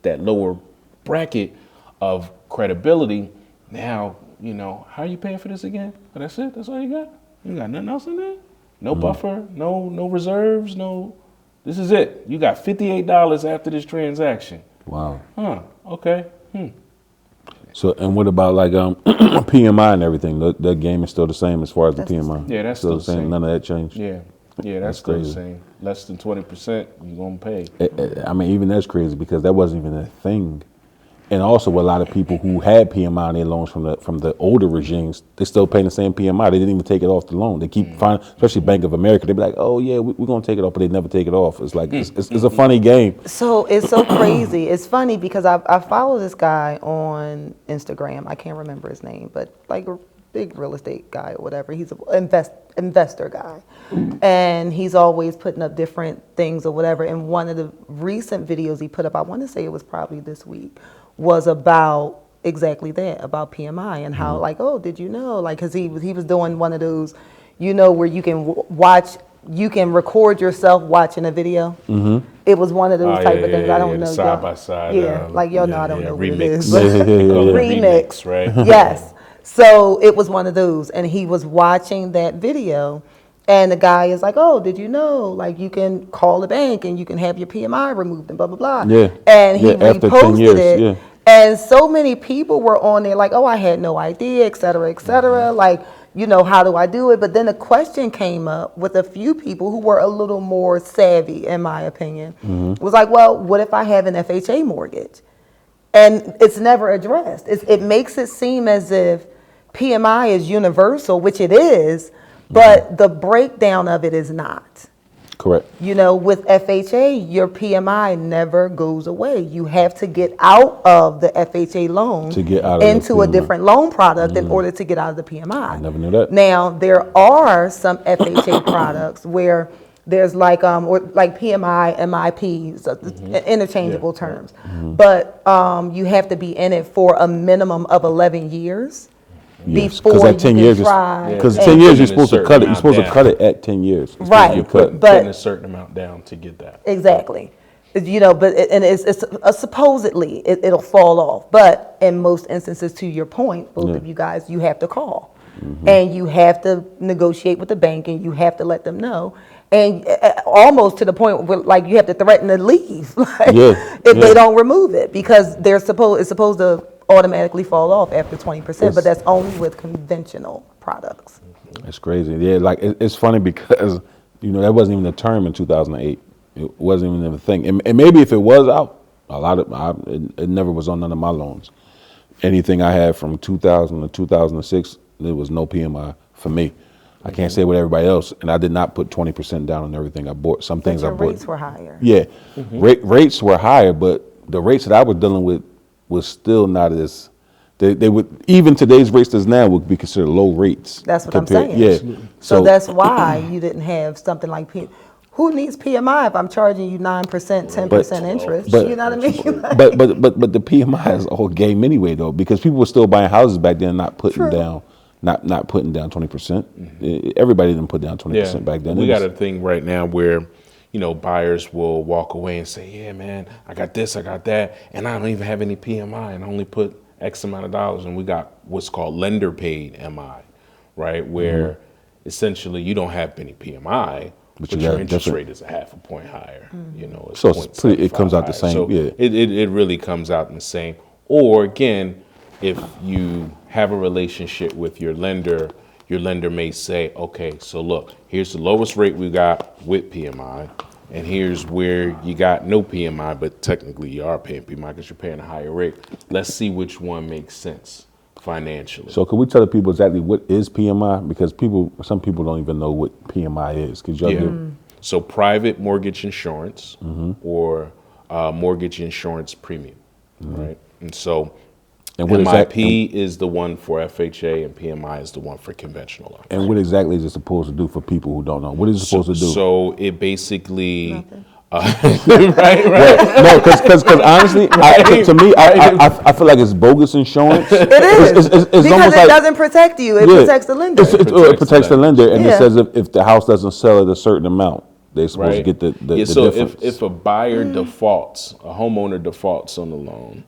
that lower bracket of credibility. Now, how are you paying for this again? Oh, that's it? That's all you got? You got nothing else in there? No buffer, no reserves, no. This is it. You got $58 after this transaction. Wow. Huh. Okay. So, and what about like PMI and everything? The game is still the same as far as the PMI. Yeah, that's still the same. None of that changed. Yeah, that's still the same. Less than 20%, you're gonna pay. I mean, even that's crazy because that wasn't even a thing. And also, a lot of people who had PMI in their loans from the older regimes, they still paying the same PMI. They didn't even take it off the loan. They keep finding, especially Bank of America. They be like, "Oh yeah, we're gonna take it off," but they never take it off. It's like it's a funny game. So it's so crazy. It's funny because I follow this guy on Instagram. I can't remember his name, but like a big real estate guy or whatever. He's an investor guy, and he's always putting up different things or whatever. And one of the recent videos he put up, I want to say it was probably this week, was about exactly that, about PMI and how like, oh, did you know? Like, cause he was doing one of those, where you can record yourself watching a video. It was one of those type of things. I don't know. Side by side. Yeah, like y'all know I don't know what it is. Remix, right? Yes. So it was one of those, and he was watching that video. And the guy is like, oh, did you know? Like, you can call the bank and you can have your PMI removed and blah, blah, blah. Yeah. And he after 10 reposted years, it. yeah. And so many people were on there like, oh, I had no idea, et cetera, et cetera. Like, how do I do it? But then a question came up with a few people who were a little more savvy, in my opinion. It was like, well, what if I have an FHA mortgage? And it's never addressed. It makes it seem as if PMI is universal, which it is, but the breakdown of it is not. Correct. With FHA, your PMI never goes away. You have to get out of the FHA loan To get out of into a different loan product in order to get out of the PMI. I never knew that. Now, there are some FHA products where there's like PMI, MIP, interchangeable terms. But you have to be in it for a minimum of 11 years. Yes, Before at 10 years, because 10 years you're supposed to cut it. You're supposed to cut it at 10 years. Right. You're putting a certain amount down to get that. Exactly. But it's supposedly it'll fall off. But in most instances, to your point, both of you guys, you have to call. And you have to negotiate with the bank, and you have to let them know. And almost to the point where, like, you have to threaten to leave if they don't remove it, because it's supposed to automatically fall off after 20%, but that's only with conventional products. It's crazy. Yeah, like it's funny because that wasn't even a term in 2008. It wasn't even a thing. And maybe if it was out, it never was on none of my loans. Anything I had from 2000 to 2006, there was no PMI for me. I can't say with everybody else, and I did not put 20% down on everything I bought. Some things I bought. Rates were higher. Yeah, rates were higher, but the rates that I was dealing with was still not as they would, even today's rates as now would be considered low rates. That's what I'm saying. Yeah. So that's why you didn't have something like who needs PMI if I'm charging you 9%, 10% interest? You know what I mean? but the PMI is all game anyway though, because people were still buying houses back then, not putting down. Not putting down 20%. Everybody didn't put down 20% back then. We got a thing right now where, buyers will walk away and say, yeah, man, I got this, I got that, and I don't even have any PMI, and I only put X amount of dollars. And we got what's called lender paid MI, right? Where essentially you don't have any PMI, but your interest rate is a half a point higher. It's so it's it comes out the same. So it really comes out the same. Or again, if you have a relationship with your lender may say, okay, so look, here's the lowest rate we got with PMI, and here's where you got no PMI, but technically you are paying PMI because you're paying a higher rate. Let's see which one makes sense financially. So can we tell the people exactly what is PMI? Because some people don't even know what PMI is. Could y'all do? So private mortgage insurance or mortgage insurance premium, right? And so MIP is the one for FHA and PMI is the one for conventional loans. And what exactly is it supposed to do for people who don't know? What is it supposed to do? So it basically, right? No, because honestly, to me, I feel like it's bogus insurance. It is. It's because almost it like, doesn't protect you. It protects the lender. It protects the lender, and it says if the house doesn't sell at a certain amount, They're supposed to right? get the So difference. if a buyer defaults, a homeowner defaults on the loan,